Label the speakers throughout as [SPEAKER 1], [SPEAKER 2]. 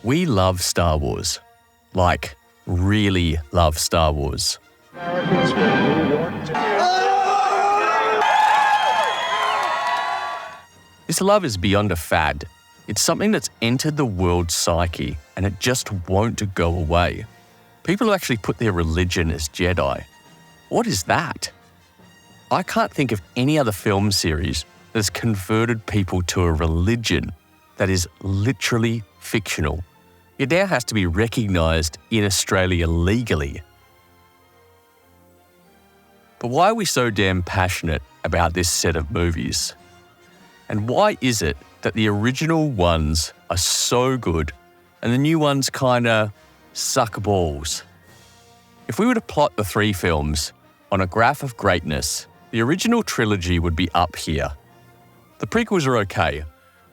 [SPEAKER 1] We love Star Wars. Like, really love Star Wars.
[SPEAKER 2] Americans from New York to...
[SPEAKER 1] This love is beyond a fad. It's something that's entered the world's psyche, and it just won't go away. People who actually put their religion as Jedi. What is that? I can't think of any other film series that's converted people to a religion that is literally fictional. It now has to be recognised in Australia legally. But why are we so damn passionate about this set of movies? And why is it that the original ones are so good and the new ones kinda suck balls? If we were to plot the three films on a graph of greatness, the original trilogy would be up here. The prequels are okay,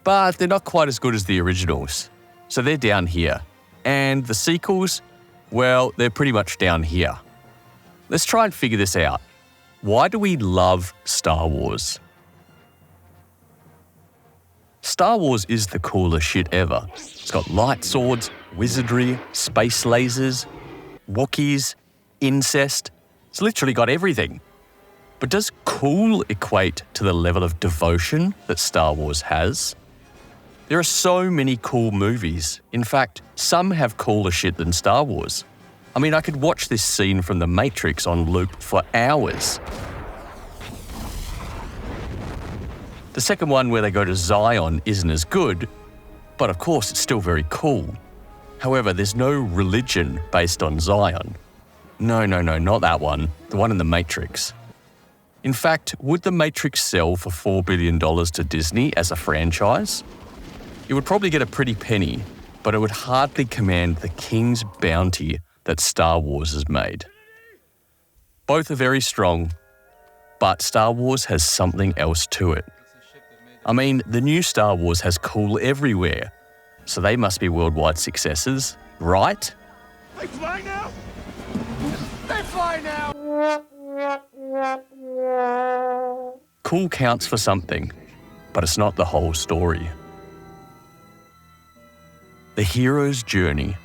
[SPEAKER 1] but they're not quite as good as the originals, so they're down here. And the sequels, well, they're pretty much down here. Let's try and figure this out. Why do we love Star Wars? Star Wars is the coolest shit ever. It's got light swords, wizardry, space lasers, Wookiees, incest. It's literally got everything. But does cool equate to the level of devotion that Star Wars has? There are so many cool movies. In fact, some have cooler shit than Star Wars. I mean, I could watch this scene from The Matrix on loop for hours. The second one where they go to Zion isn't as good, but of course it's still very cool. However, there's no religion based on Zion. No, not that one. The one in The Matrix. In fact, would The Matrix sell for $4 billion to Disney as a franchise? It would probably get a pretty penny, but it would hardly command the king's bounty that Star Wars has made. Both are very strong, but Star Wars has something else to it. I mean, the new Star Wars has cool everywhere, so they must be worldwide successes, right?
[SPEAKER 2] They fly now! They fly now!
[SPEAKER 1] Cool counts for something, but it's not the whole story. The hero's journey.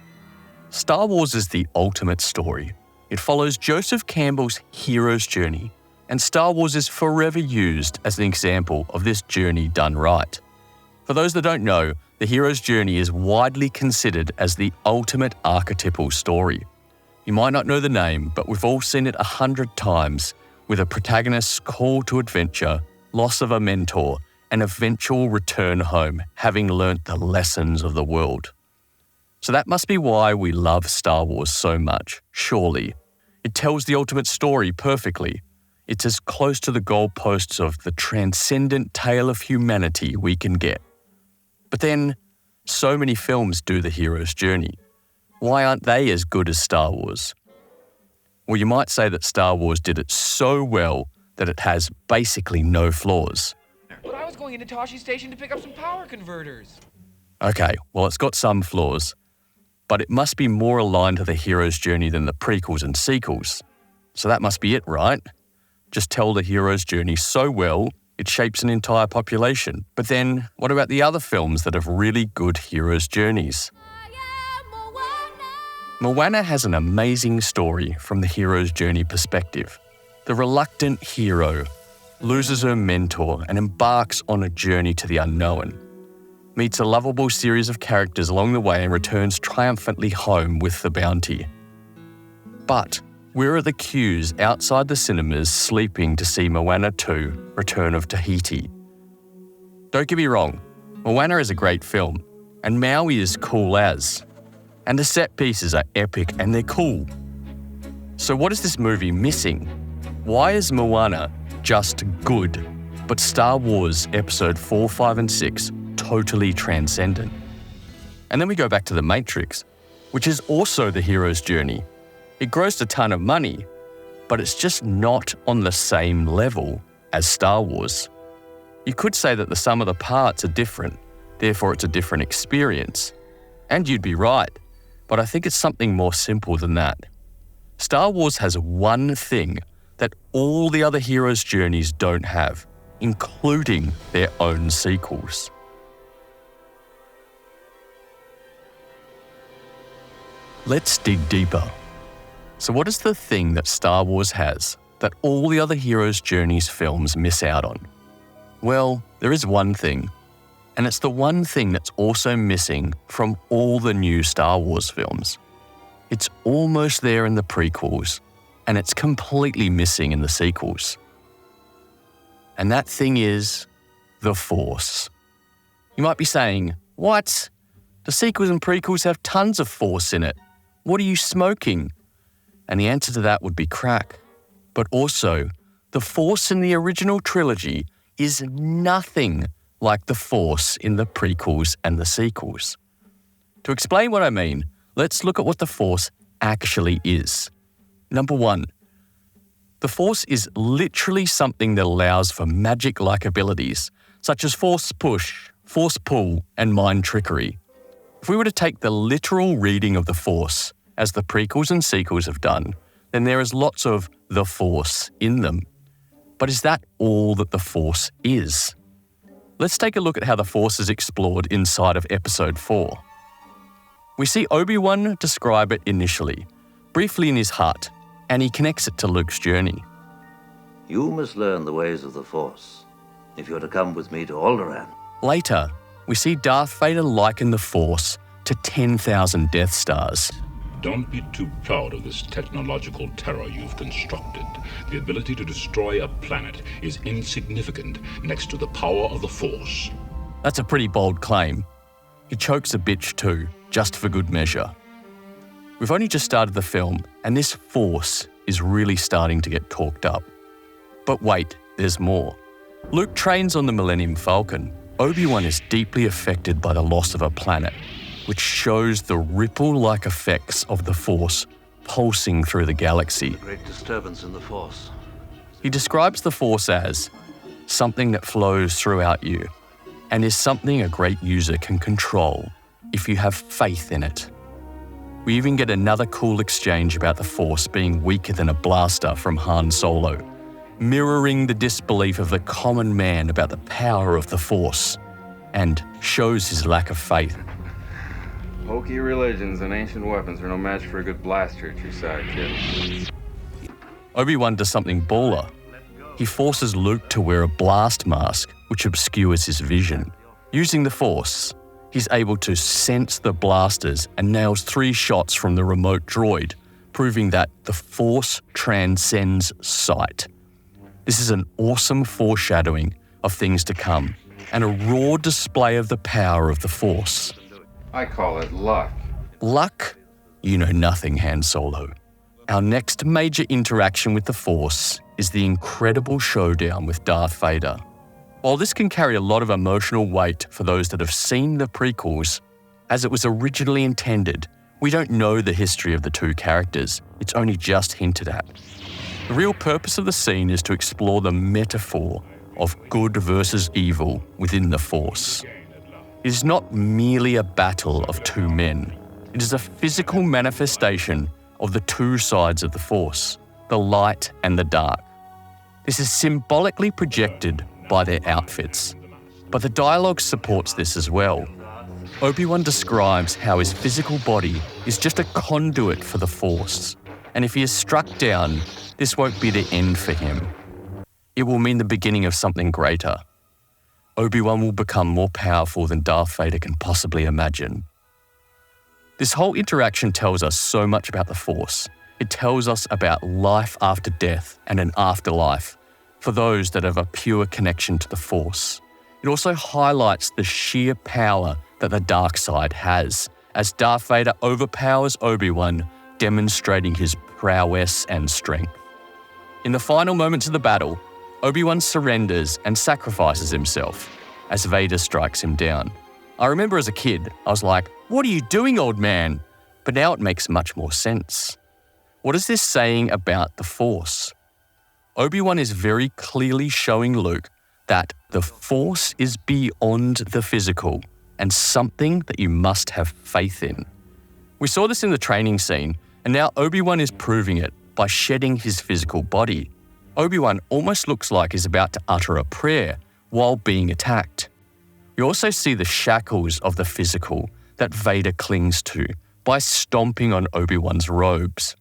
[SPEAKER 1] Star Wars is the ultimate story. It follows Joseph Campbell's hero's journey, and Star Wars is forever used as an example of this journey done right. For those that don't know, the hero's journey is widely considered as the ultimate archetypal story. You might not know the name, but we've all seen it 100 times, with a protagonist's call to adventure, loss of a mentor, and eventual return home, having learnt the lessons of the world. So that must be why we love Star Wars so much, surely. It tells the ultimate story perfectly. It's as close to the goalposts of the transcendent tale of humanity we can get. But then, so many films do the hero's journey. Why aren't they as good as Star Wars? Well, you might say that Star Wars did it so well that it has basically no flaws.
[SPEAKER 3] But I was going into Toshi Station to pick up some power converters.
[SPEAKER 1] Okay, well, it's got some flaws, but it must be more aligned to the hero's journey than the prequels and sequels. So that must be it, right? Just tell the hero's journey so well, it shapes an entire population. But then, what about the other films that have really good hero's journeys? Moana has an amazing story from the hero's journey perspective. The reluctant hero loses her mentor and embarks on a journey to the unknown, meets a lovable series of characters along the way and returns triumphantly home with the bounty. But where are the queues outside the cinemas sleeping to see Moana 2, Return of Tahiti? Don't get me wrong, Moana is a great film, and Maui is cool as. And the set pieces are epic and they're cool. So what is this movie missing? Why is Moana just good, but Star Wars Episode 4, 5 and 6 totally transcendent? And then we go back to The Matrix, which is also the hero's journey. It grossed a ton of money, but it's just not on the same level as Star Wars. You could say that the sum of the parts are different, therefore it's a different experience. And you'd be right. But I think it's something more simple than that. Star Wars has one thing that all the other heroes' journeys don't have, including their own sequels. Let's dig deeper. So what is the thing that Star Wars has that all the other heroes' journeys films miss out on? Well, there is one thing, and it's the one thing that's also missing from all the new Star Wars films. It's almost there in the prequels, and it's completely missing in the sequels. And that thing is the Force. You might be saying, what? The sequels and prequels have tons of Force in it. What are you smoking? And the answer to that would be crack. But also, the Force in the original trilogy is nothing like the Force in the prequels and the sequels. To explain what I mean, let's look at what the Force actually is. Number one, the Force is literally something that allows for magic-like abilities, such as Force push, Force pull, and mind trickery. If we were to take the literal reading of the Force, as the prequels and sequels have done, then there is lots of the Force in them. But is that all that the Force is? Let's take a look at how the Force is explored inside of Episode 4. We see Obi-Wan describe it initially, briefly in his hut, and he connects it to Luke's journey.
[SPEAKER 4] You must learn the ways of the Force, if you're to come with me to Alderaan.
[SPEAKER 1] Later, we see Darth Vader liken the Force to 10,000 Death Stars.
[SPEAKER 5] Don't be too proud of this technological terror you've constructed. The ability to destroy a planet is insignificant next to the power of the Force.
[SPEAKER 1] That's a pretty bold claim. He chokes a bitch too, just for good measure. We've only just started the film, and this Force is really starting to get talked up. But wait, there's more. Luke trains on the Millennium Falcon. Obi-Wan is deeply affected by the loss of a planet, which shows the ripple-like effects of the Force pulsing through the galaxy.
[SPEAKER 4] Great disturbance in the Force.
[SPEAKER 1] He describes the Force as something that flows throughout you and is something a great user can control if you have faith in it. We even get another cool exchange about the Force being weaker than a blaster from Han Solo, mirroring the disbelief of the common man about the power of the Force, and shows his lack of faith.
[SPEAKER 6] Hokey religions and ancient weapons are no match for a good blaster at your side, kid.
[SPEAKER 1] Obi-Wan does something baller. He forces Luke to wear a blast mask, which obscures his vision. Using the Force, he's able to sense the blasters and nails 3 shots from the remote droid, proving that the Force transcends sight. This is an awesome foreshadowing of things to come, and a raw display of the power of the Force.
[SPEAKER 6] I call it luck.
[SPEAKER 1] Luck? You know nothing, Han Solo. Our next major interaction with the Force is the incredible showdown with Darth Vader. While this can carry a lot of emotional weight for those that have seen the prequels, as it was originally intended, we don't know the history of the two characters. It's only just hinted at. The real purpose of the scene is to explore the metaphor of good versus evil within the Force. It is not merely a battle of two men. It is a physical manifestation of the two sides of the Force, the light and the dark. This is symbolically projected by their outfits, but the dialogue supports this as well. Obi-Wan describes how his physical body is just a conduit for the Force, and if he is struck down, this won't be the end for him. It will mean the beginning of something greater. Obi-Wan will become more powerful than Darth Vader can possibly imagine. This whole interaction tells us so much about the Force. It tells us about life after death and an afterlife for those that have a pure connection to the Force. It also highlights the sheer power that the dark side has, as Darth Vader overpowers Obi-Wan, demonstrating his prowess and strength. In the final moments of the battle, Obi-Wan surrenders and sacrifices himself as Vader strikes him down. I remember as a kid, I was like, "What are you doing, old man?" But now it makes much more sense. What is this saying about the Force? Obi-Wan is very clearly showing Luke that the Force is beyond the physical and something that you must have faith in. We saw this in the training scene, and now Obi-Wan is proving it by shedding his physical body. Obi-Wan almost looks like he's about to utter a prayer while being attacked. We also see the shackles of the physical that Vader clings to, by stomping on Obi-Wan's robes.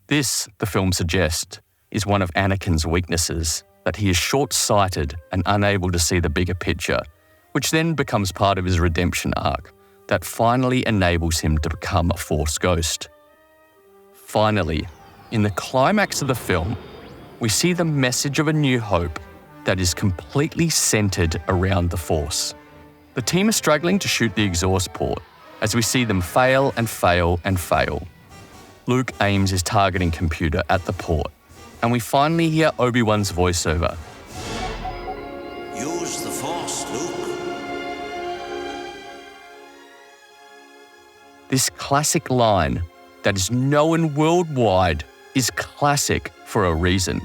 [SPEAKER 1] This, the film suggests, is one of Anakin's weaknesses, that he is short-sighted and unable to see the bigger picture, which then becomes part of his redemption arc that finally enables him to become a Force ghost. Finally, in the climax of the film, we see the message of A New Hope that is completely centered around the Force. The team is struggling to shoot the exhaust port as we see them fail and fail and fail. Luke aims his targeting computer at the port, and we finally hear Obi-Wan's voiceover.
[SPEAKER 7] Use the Force, Luke.
[SPEAKER 1] This classic line that is known worldwide is classic for a reason.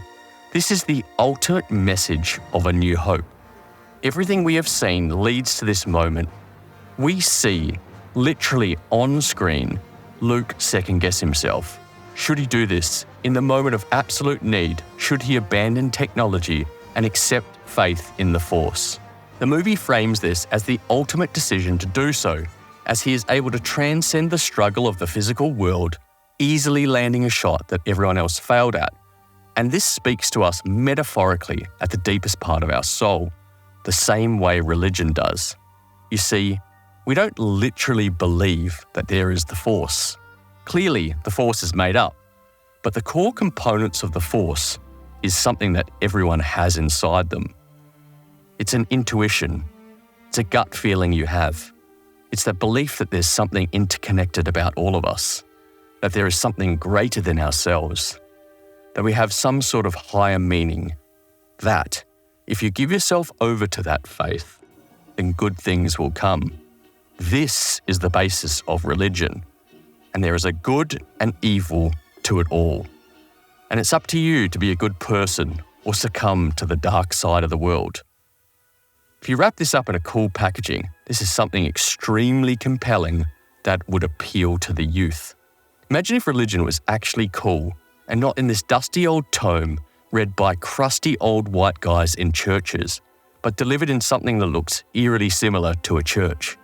[SPEAKER 1] This is the ultimate message of A New Hope. Everything we have seen leads to this moment. We see, literally on screen, Luke second-guess himself. Should he do this? In the moment of absolute need, should he abandon technology and accept faith in the Force? The movie frames this as the ultimate decision to do so, as he is able to transcend the struggle of the physical world, easily landing a shot that everyone else failed at. And this speaks to us metaphorically at the deepest part of our soul, the same way religion does. You see, we don't literally believe that there is the Force. Clearly, the Force is made up, but the core components of the Force is something that everyone has inside them. It's an intuition. It's a gut feeling you have. It's that belief that there's something interconnected about all of us, that there is something greater than ourselves, that we have some sort of higher meaning, that if you give yourself over to that faith, then good things will come. This is the basis of religion, and there is a good and evil to it all. And it's up to you to be a good person or succumb to the dark side of the world. If you wrap this up in a cool packaging, this is something extremely compelling that would appeal to the youth. Imagine if religion was actually cool and not in this dusty old tome read by crusty old white guys in churches, but delivered in something that looks eerily similar to a church.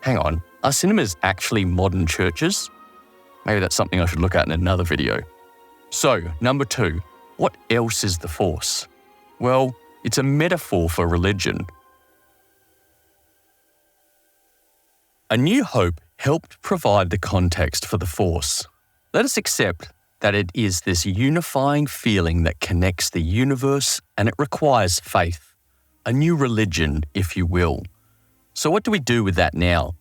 [SPEAKER 1] Hang on, are cinemas actually modern churches? Maybe that's something I should look at in another video. So, number 2, what else is the Force? Well, it's a metaphor for religion. A New Hope helped provide the context for the Force. Let us accept that it is this unifying feeling that connects the universe, and it requires faith. A new religion, if you will. So what do we do with that now?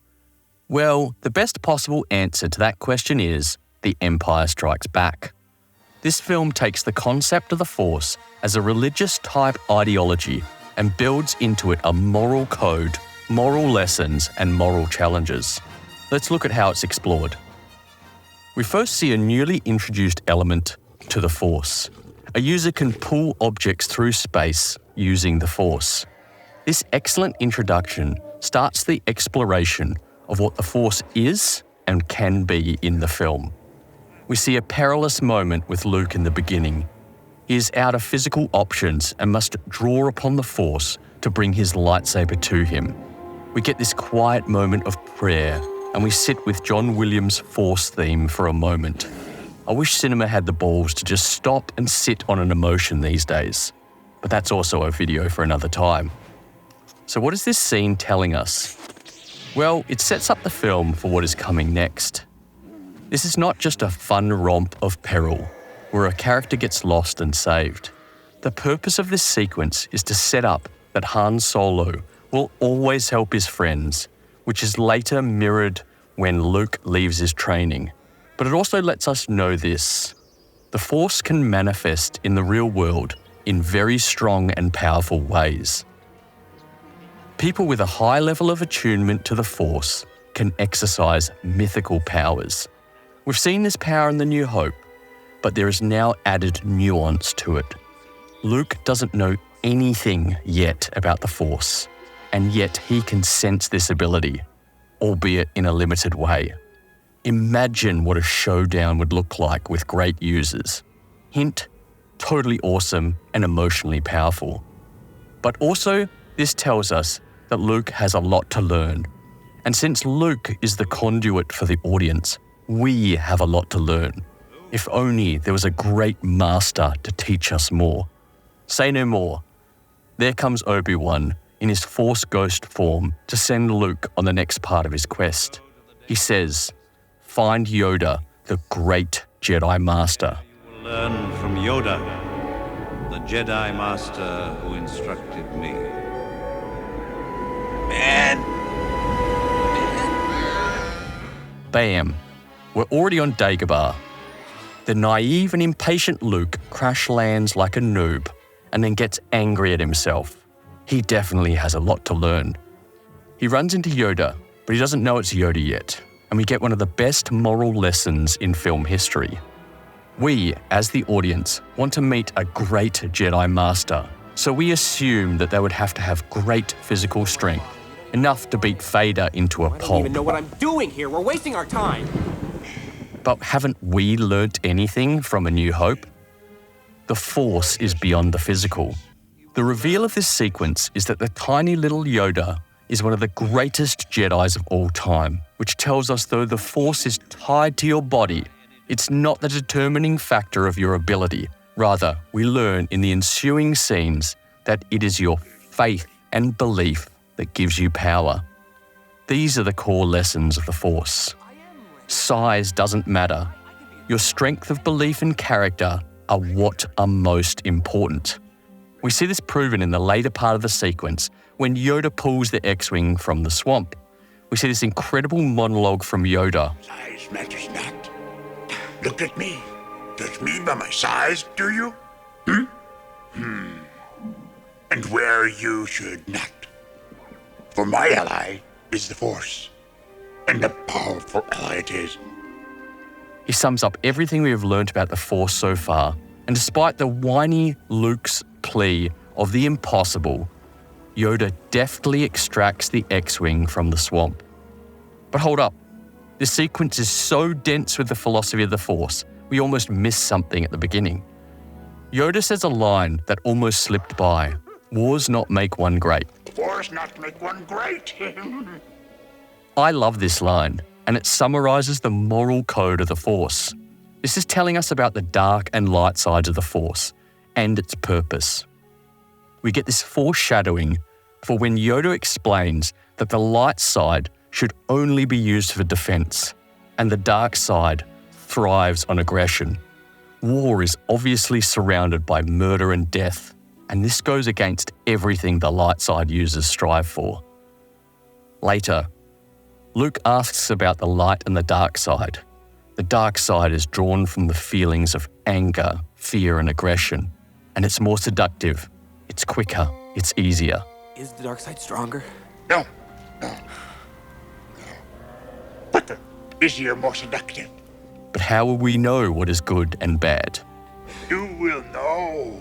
[SPEAKER 1] Well, the best possible answer to that question is The Empire Strikes Back. This film takes the concept of the Force as a religious-type ideology and builds into it a moral code, moral lessons, and moral challenges. Let's look at how it's explored. We first see a newly introduced element to the Force. A user can pull objects through space using the Force. This excellent introduction starts the exploration of what the Force is and can be in the film. We see a perilous moment with Luke in the beginning. He is out of physical options and must draw upon the Force to bring his lightsaber to him. We get this quiet moment of prayer, and we sit with John Williams' Force theme for a moment. I wish cinema had the balls to just stop and sit on an emotion these days, but that's also a video for another time. So what is this scene telling us? Well, it sets up the film for what is coming next. This is not just a fun romp of peril, where a character gets lost and saved. The purpose of this sequence is to set up that Han Solo will always help his friends, which is later mirrored when Luke leaves his training. But it also lets us know this: the Force can manifest in the real world in very strong and powerful ways. People with a high level of attunement to the Force can exercise mythical powers. We've seen this power in The New Hope, but there is now added nuance to it. Luke doesn't know anything yet about the Force, and yet he can sense this ability, albeit in a limited way. Imagine what a showdown would look like with great users. Hint, totally awesome and emotionally powerful. But also, this tells us that Luke has a lot to learn, And since Luke is the conduit for the audience, we have a lot to learn. If only there was a great master to teach us more. Say no more. There comes Obi-Wan in his Force Ghost form to send Luke on the next part of his quest. He says, "Find Yoda, the great Jedi Master."
[SPEAKER 7] Learn from Yoda, the Jedi Master who instructed me.
[SPEAKER 1] Bam! We're already on Dagobah. The naive and impatient Luke crash lands like a noob and then gets angry at himself. He definitely has a lot to learn. He runs into Yoda, but he doesn't know it's Yoda yet, and we get one of the best moral lessons in film history. We, as the audience, want to meet a great Jedi Master, so we assume that they would have to have great physical strength, enough to beat Vader into a pulp.
[SPEAKER 8] I don't even know what I'm doing here. We're wasting our time.
[SPEAKER 1] But haven't we learnt anything from A New Hope? The Force is beyond the physical. The reveal of this sequence is that the tiny little Yoda is one of the greatest Jedis of all time, which tells us though the Force is tied to your body, it's not the determining factor of your ability. Rather, we learn in the ensuing scenes that it is your faith and belief that gives you power. These are the core lessons of the Force. Size doesn't matter. Your strength of belief and character are what are most important. We see this proven in the later part of the sequence when Yoda pulls the X-Wing from the swamp. We see this incredible monologue from Yoda.
[SPEAKER 2] Size matters not. Look at me. Judge me by my size, do you? And where you should not. For my ally is the Force. And a powerful ally it is.
[SPEAKER 1] He sums up everything we have learnt about the Force so far, and despite the whiny Luke's plea of the impossible, Yoda deftly extracts the X-Wing from the swamp. But hold up, this sequence is so dense with the philosophy of the Force, we almost miss something at the beginning. Yoda says a line that almost slipped by. Wars not make one great.
[SPEAKER 2] Force not make one great.
[SPEAKER 1] I love this line, and it summarizes the moral code of the Force. This is telling us about the dark and light sides of the Force and its purpose. We get this foreshadowing for when Yoda explains that the light side should only be used for defense, and the dark side thrives on aggression. War is obviously surrounded by murder and death, and this goes against everything the light side users strive for. Later, Luke asks about the light and the dark side. The dark side is drawn from the feelings of anger, fear, and aggression, and it's more seductive, it's quicker, it's easier.
[SPEAKER 8] Is the dark side stronger?
[SPEAKER 2] No. Quicker, easier, more seductive.
[SPEAKER 1] But how will we know what is good and bad?
[SPEAKER 2] You will know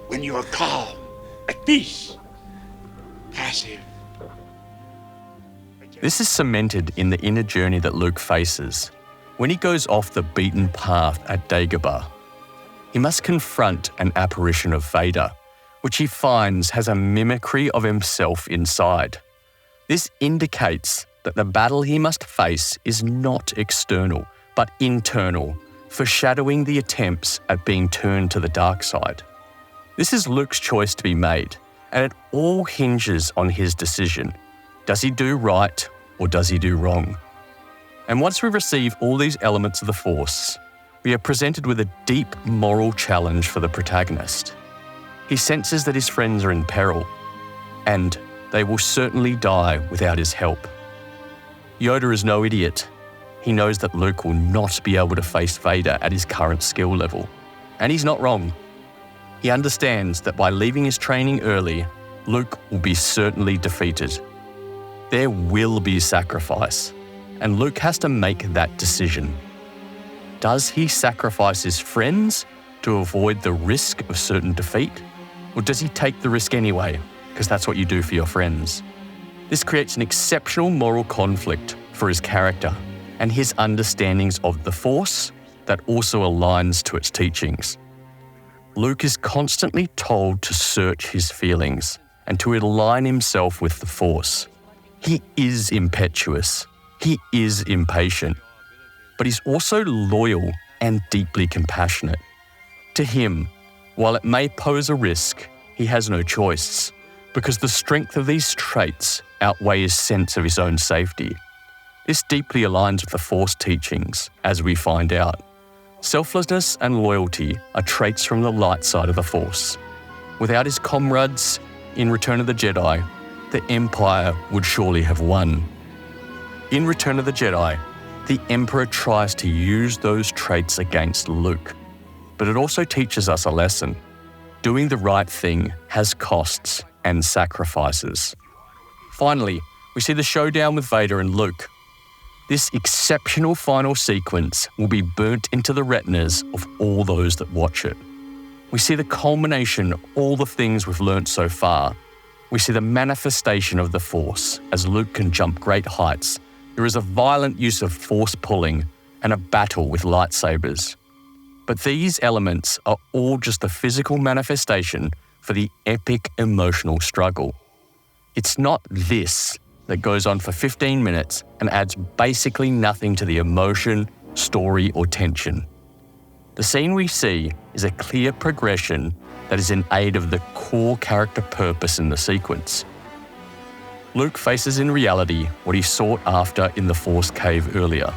[SPEAKER 2] when you are calm, at peace, passive.
[SPEAKER 1] This is cemented in the inner journey that Luke faces. When he goes off the beaten path at Dagobah, he must confront an apparition of Vader, which he finds has a mimicry of himself inside. This indicates that the battle he must face is not external, but internal, foreshadowing the attempts at being turned to the dark side. This is Luke's choice to be made, and it all hinges on his decision. Does he do right or does he do wrong? And once we receive all these elements of the Force, we are presented with a deep moral challenge for the protagonist. He senses that his friends are in peril, and they will certainly die without his help. Yoda is no idiot. He knows that Luke will not be able to face Vader at his current skill level, and he's not wrong. He understands that by leaving his training early, Luke will be certainly defeated. There will be sacrifice, and Luke has to make that decision. Does he sacrifice his friends to avoid the risk of certain defeat? Or does he take the risk anyway, because that's what you do for your friends? This creates an exceptional moral conflict for his character and his understandings of the Force that also aligns to its teachings. Luke is constantly told to search his feelings and to align himself with the Force. He is impetuous. He is impatient. But he's also loyal and deeply compassionate. To him, while it may pose a risk, he has no choice, because the strength of these traits outweigh his sense of his own safety. This deeply aligns with the Force teachings, as we find out. Selflessness and loyalty are traits from the light side of the Force. Without his comrades in Return of the Jedi, the Empire would surely have won. In Return of the Jedi, the Emperor tries to use those traits against Luke. But it also teaches us a lesson. Doing the right thing has costs and sacrifices. Finally, we see the showdown with Vader and Luke. This exceptional final sequence will be burnt into the retinas of all those that watch it. We see the culmination of all the things we've learnt so far. We see the manifestation of the Force as Luke can jump great heights. There is a violent use of Force pulling and a battle with lightsabers. But these elements are all just the physical manifestation for the epic emotional struggle. It's not this that goes on for 15 minutes and adds basically nothing to the emotion, story, or tension. The scene we see is a clear progression that is in aid of the core character purpose in the sequence. Luke faces in reality what he sought after in the Force cave earlier.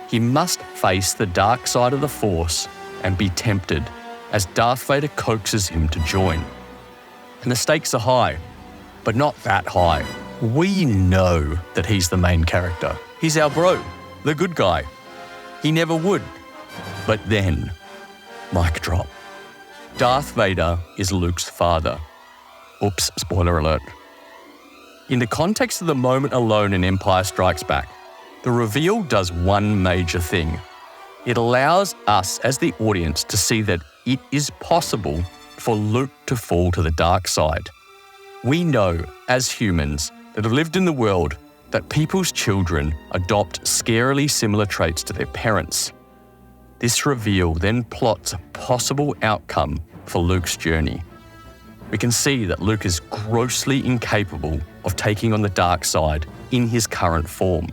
[SPEAKER 1] He must face the dark side of the Force and be tempted, as Darth Vader coaxes him to join. And the stakes are high, but not that high. We know that he's the main character. He's our bro, the good guy. He never would. But then, mic drop. Darth Vader is Luke's father. Oops, spoiler alert. In the context of the moment alone in Empire Strikes Back, the reveal does one major thing. It allows us as the audience to see that it is possible for Luke to fall to the dark side. We know, as humans that have lived in the world, that people's children adopt scarily similar traits to their parents. This reveal then plots a possible outcome for Luke's journey. We can see that Luke is grossly incapable of taking on the dark side in his current form.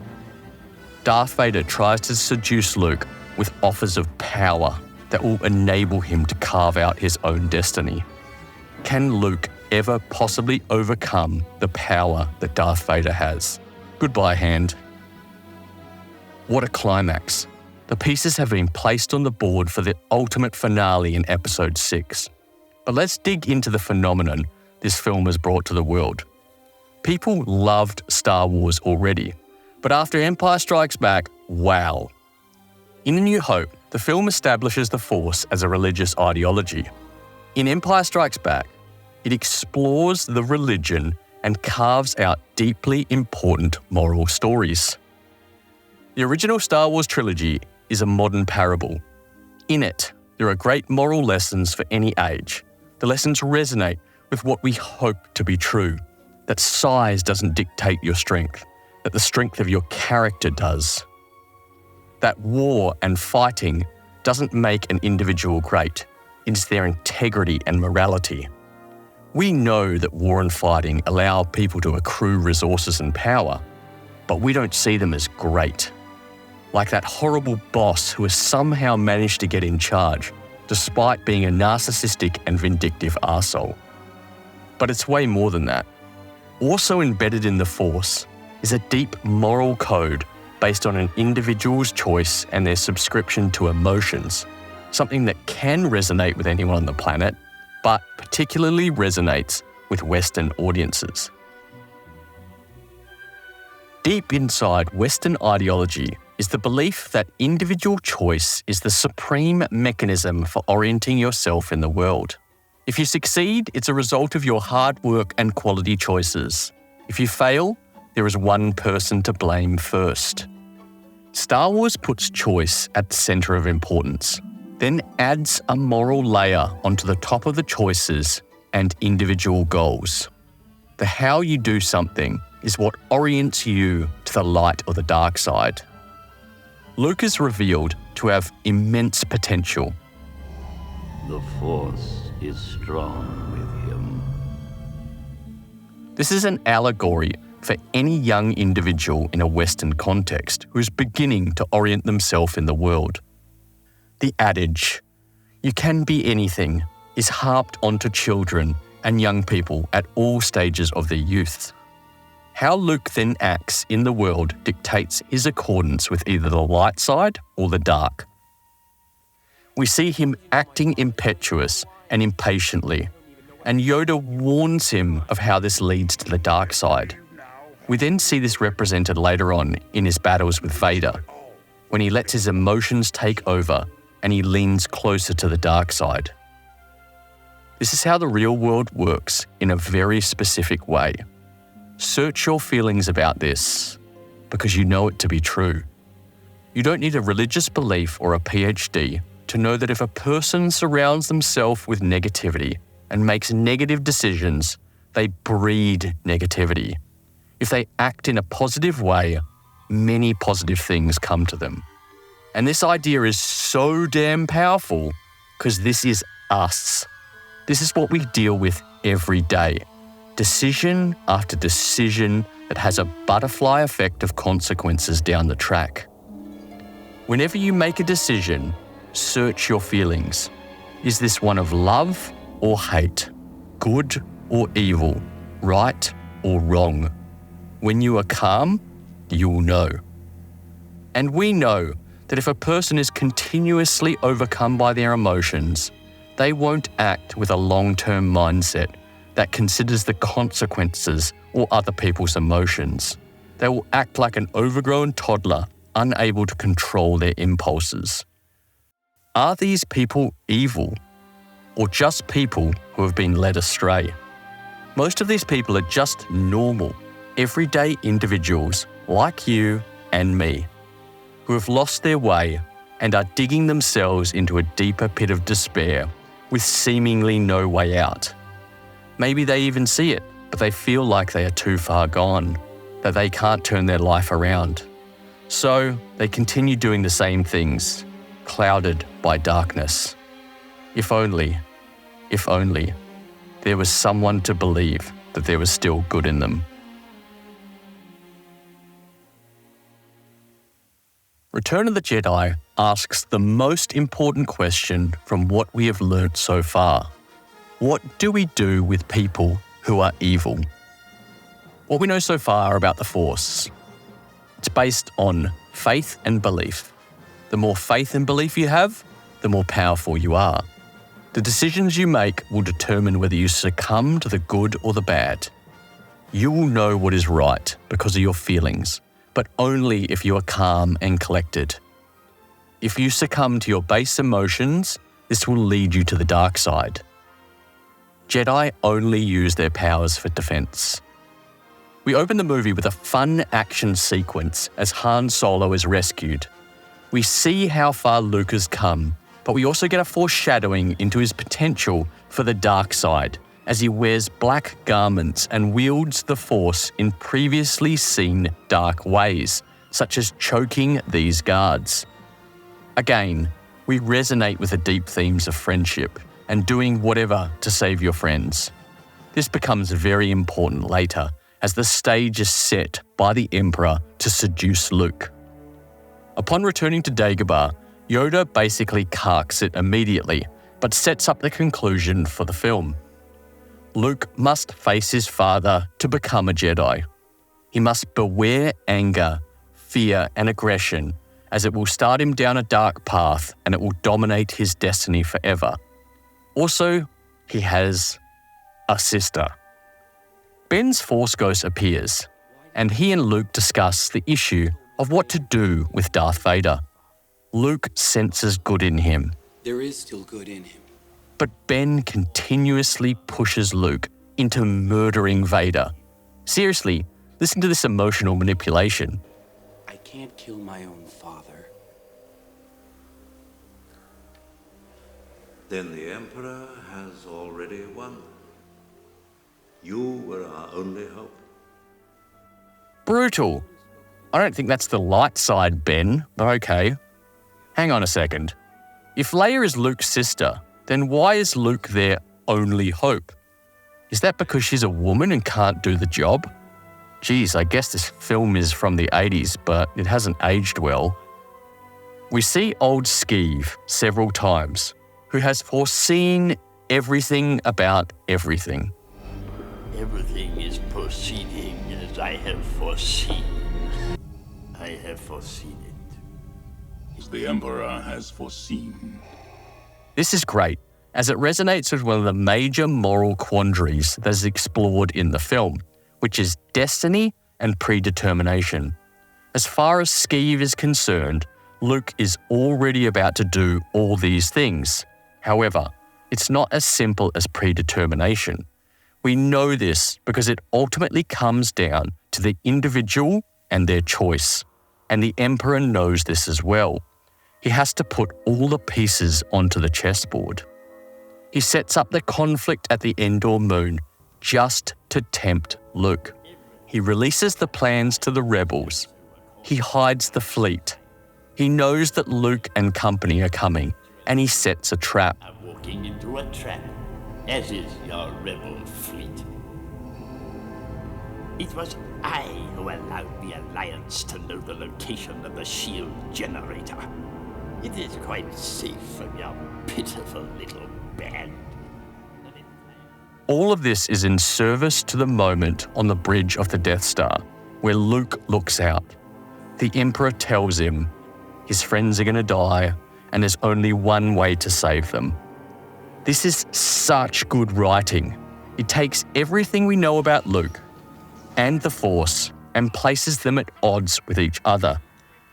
[SPEAKER 1] Darth Vader tries to seduce Luke with offers of power that will enable him to carve out his own destiny. Can Luke ever possibly overcome the power that Darth Vader has? Goodbye, hand. What a climax. The pieces have been placed on the board for the ultimate finale in Episode 6. But let's dig into the phenomenon this film has brought to the world. People loved Star Wars already, but after Empire Strikes Back, wow. In A New Hope, the film establishes the Force as a religious ideology. In Empire Strikes Back, it explores the religion and carves out deeply important moral stories. The original Star Wars trilogy is a modern parable. In it, there are great moral lessons for any age. The lessons resonate with what we hope to be true, that size doesn't dictate your strength, that the strength of your character does. That war and fighting doesn't make an individual great, it's their integrity and morality. We know that war and fighting allow people to accrue resources and power, but we don't see them as great. Like that horrible boss who has somehow managed to get in charge, despite being a narcissistic and vindictive arsehole. But it's way more than that. Also embedded in the Force is a deep moral code based on an individual's choice and their subscription to emotions, something that can resonate with anyone on the planet, but particularly resonates with Western audiences. Deep inside Western ideology is the belief that individual choice is the supreme mechanism for orienting yourself in the world. If you succeed, it's a result of your hard work and quality choices. If you fail, there is one person to blame first. Star Wars puts choice at the centre of importance, then adds a moral layer onto the top of the choices and individual goals. The how you do something is what orients you to the light or the dark side. Luke is revealed to have immense potential.
[SPEAKER 4] The Force is strong with him.
[SPEAKER 1] This is an allegory for any young individual in a Western context who is beginning to orient themselves in the world. The adage, "You can be anything," is harped onto children and young people at all stages of their youth. How Luke then acts in the world dictates his accordance with either the light side or the dark. We see him acting impetuous and impatiently, and Yoda warns him of how this leads to the dark side. We then see this represented later on in his battles with Vader, when he lets his emotions take over and he leans closer to the dark side. This is how the real world works in a very specific way. Search your feelings about this because you know it to be true. You don't need a religious belief or a PhD to know that if a person surrounds themselves with negativity and makes negative decisions, they breed negativity. If they act in a positive way, many positive things come to them. And this idea is so damn powerful because this is us. This is what we deal with every day. Decision after decision that has a butterfly effect of consequences down the track. Whenever you make a decision, search your feelings. Is this one of love or hate? Good or evil? Right or wrong? When you are calm, you'll know. And we know that if a person is continuously overcome by their emotions, they won't act with a long-term mindset that considers the consequences or other people's emotions. They will act like an overgrown toddler, unable to control their impulses. Are these people evil, or just people who have been led astray? Most of these people are just normal, everyday individuals like you and me, who have lost their way and are digging themselves into a deeper pit of despair with seemingly no way out. Maybe they even see it, but they feel like they are too far gone, that they can't turn their life around. So they continue doing the same things, clouded by darkness. If only there was someone to believe that there was still good in them. Return of the Jedi asks the most important question from what we have learnt so far. What do we do with people who are evil? What we know so far about the Force, it's based on faith and belief. The more faith and belief you have, the more powerful you are. The decisions you make will determine whether you succumb to the good or the bad. You will know what is right because of your feelings, but only if you are calm and collected. If you succumb to your base emotions, this will lead you to the dark side. Jedi only use their powers for defense. We open the movie with a fun action sequence as Han Solo is rescued. We see how far Luke has come, but we also get a foreshadowing into his potential for the dark side as he wears black garments and wields the Force in previously seen dark ways, such as choking these guards. Again, we resonate with the deep themes of friendship and doing whatever to save your friends. This becomes very important later as the stage is set by the Emperor to seduce Luke. Upon returning to Dagobah, Yoda basically carks it immediately, but sets up the conclusion for the film. Luke must face his father to become a Jedi. He must beware anger, fear, and aggression, as it will start him down a dark path and it will dominate his destiny forever. Also, he has a sister. Ben's Force Ghost appears, and he and Luke discuss the issue of what to do with Darth Vader. Luke senses good in him.
[SPEAKER 8] There is still good in him.
[SPEAKER 1] But Ben continuously pushes Luke into murdering Vader. Seriously, listen to this emotional manipulation.
[SPEAKER 8] I can't kill my own father.
[SPEAKER 7] Then the Emperor has already won. You were our only hope.
[SPEAKER 1] Brutal. I don't think that's the light side, Ben, but okay. Hang on a second. If Leia is Luke's sister, then why is Luke their only hope? Is that because she's a woman and can't do the job? Geez, I guess this film is from the 80s, but it hasn't aged well. We see old Skeeve several times, who has foreseen everything about everything.
[SPEAKER 9] Everything is proceeding as I have foreseen. I have foreseen it.
[SPEAKER 5] As the Emperor has foreseen.
[SPEAKER 1] This is great, as it resonates with one of the major moral quandaries that is explored in the film, which is destiny and predetermination. As far as Skeeve is concerned, Luke is already about to do all these things. However, it's not as simple as predetermination. We know this because it ultimately comes down to the individual and their choice. And the Emperor knows this as well. He has to put all the pieces onto the chessboard. He sets up the conflict at the Endor moon just to tempt Luke. He releases the plans to the rebels. He hides the fleet. He knows that Luke and company are coming, and he sets a trap.
[SPEAKER 9] I'm walking into a trap, as is your rebel fleet. It was I who allowed the Alliance to know the location of the shield generator. It is quite safe from your pitiful little band.
[SPEAKER 1] All of this is in service to the moment on the bridge of the Death Star, where Luke looks out. The Emperor tells him his friends are going to die, and there's only one way to save them. This is such good writing. It takes everything we know about Luke and the Force and places them at odds with each other.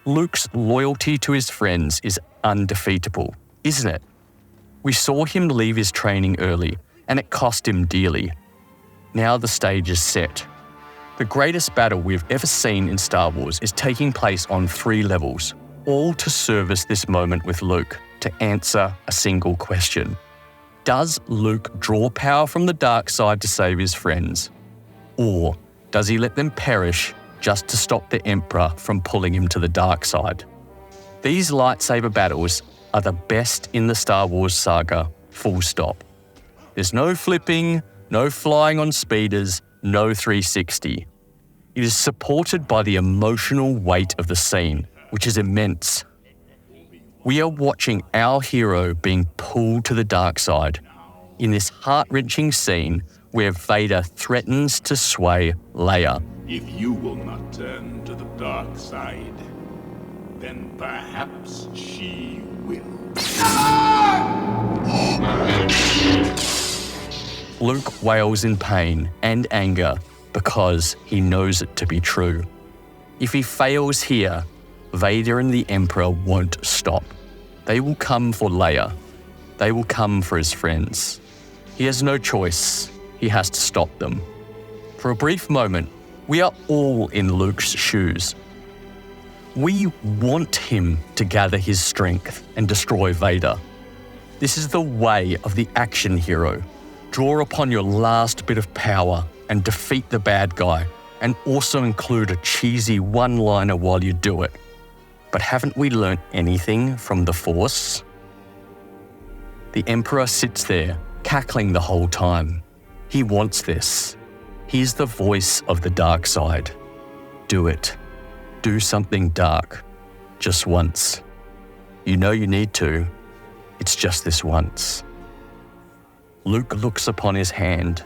[SPEAKER 1] Luke's loyalty to his friends is undefeatable, isn't it? We saw him leave his training early, and it cost him dearly. Now the stage is set. The greatest battle we've ever seen in Star Wars is taking place on 3 levels, all to service this moment with Luke, to answer a single question. Does Luke draw power from the dark side to save his friends? Or does he let them perish just to stop the Emperor from pulling him to the dark side? These lightsaber battles are the best in the Star Wars saga, full stop. There's no flipping, no flying on speeders, no 360. It is supported by the emotional weight of the scene, which is immense. We are watching our hero being pulled to the dark side in this heart-wrenching scene where Vader threatens to sway Leia.
[SPEAKER 5] If you will not turn to the dark side, then perhaps she will.
[SPEAKER 1] Luke wails in pain and anger because he knows it to be true. If he fails here, Vader and the Emperor won't stop. They will come for Leia. They will come for his friends. He has no choice. He has to stop them. For a brief moment, we are all in Luke's shoes. We want him to gather his strength and destroy Vader. This is the way of the action hero. Draw upon your last bit of power and defeat the bad guy, and also include a cheesy one-liner while you do it. But haven't we learnt anything from the Force? The Emperor sits there, cackling the whole time. He wants this. He's the voice of the dark side. Do it. Do something dark. Just once. You know you need to. It's just this once. Luke looks upon his hand.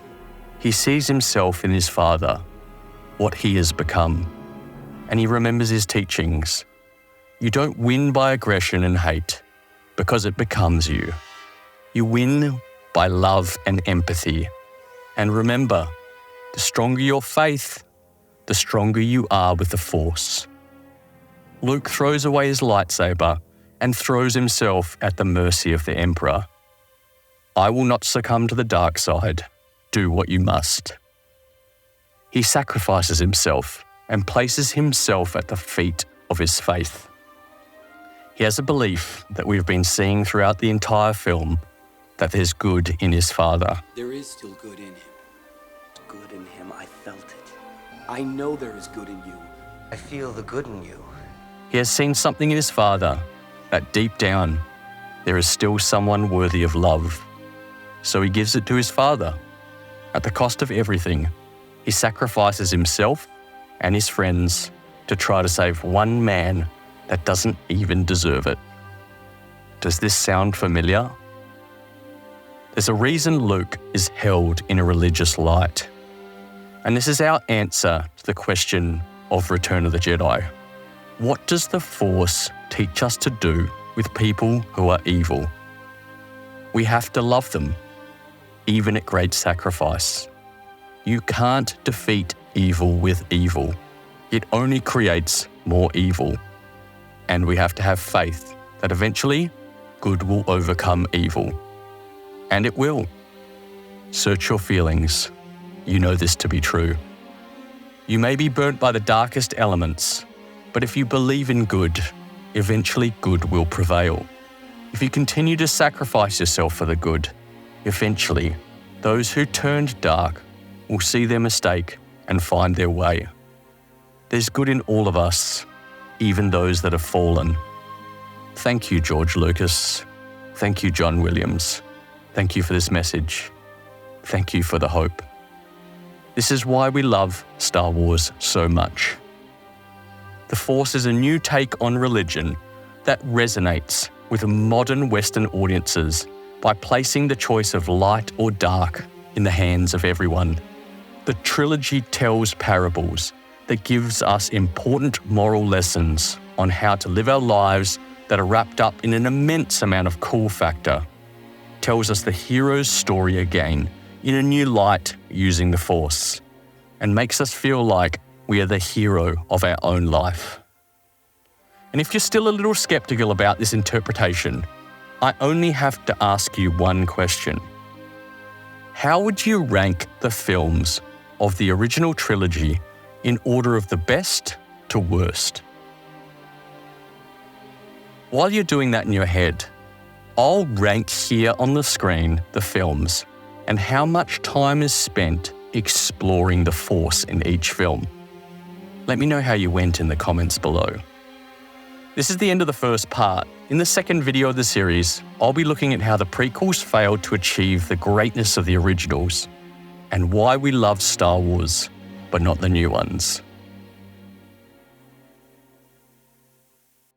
[SPEAKER 1] He sees himself in his father, what he has become, and he remembers his teachings. You don't win by aggression and hate, because it becomes you. You win by love and empathy. And remember, the stronger your faith, the stronger you are with the Force. Luke throws away his lightsaber and throws himself at the mercy of the Emperor. I will not succumb to the dark side. Do what you must. He sacrifices himself and places himself at the feet of his faith. He has a belief that we've been seeing throughout the entire film, that there's good in his father.
[SPEAKER 8] There is still good in him. Good in him, I felt it. I know there is good in you.
[SPEAKER 10] I feel the good in you.
[SPEAKER 1] He has seen something in his father, that deep down, there is still someone worthy of love. So he gives it to his father. At the cost of everything, he sacrifices himself and his friends to try to save one man that doesn't even deserve it. Does this sound familiar? There's a reason Luke is held in a religious light. And this is our answer to the question of Return of the Jedi. What does the Force teach us to do with people who are evil? We have to love them, even at great sacrifice. You can't defeat evil with evil. It only creates more evil. And we have to have faith that eventually good will overcome evil. And it will. Search your feelings. You know this to be true. You may be burnt by the darkest elements, but if you believe in good, eventually good will prevail. If you continue to sacrifice yourself for the good, eventually those who turned dark will see their mistake and find their way. There's good in all of us, even those that have fallen. Thank you, George Lucas. Thank you, John Williams. Thank you for this message. Thank you for the hope. This is why we love Star Wars so much. The Force is a new take on religion that resonates with modern Western audiences by placing the choice of light or dark in the hands of everyone. The trilogy tells parables that gives us important moral lessons on how to live our lives that are wrapped up in an immense amount of cool factor. Tells us the hero's story again in a new light using the Force, and makes us feel like we are the hero of our own life. And if you're still a little skeptical about this interpretation, I only have to ask you one question. How would you rank the films of the original trilogy in order of the best to worst? While you're doing that in your head, I'll rank here on the screen the films and how much time is spent exploring the Force in each film. Let me know how you went in the comments below. This is the end of the first part. In the second video of the series, I'll be looking at how the prequels failed to achieve the greatness of the originals and why we love Star Wars, but not the new ones.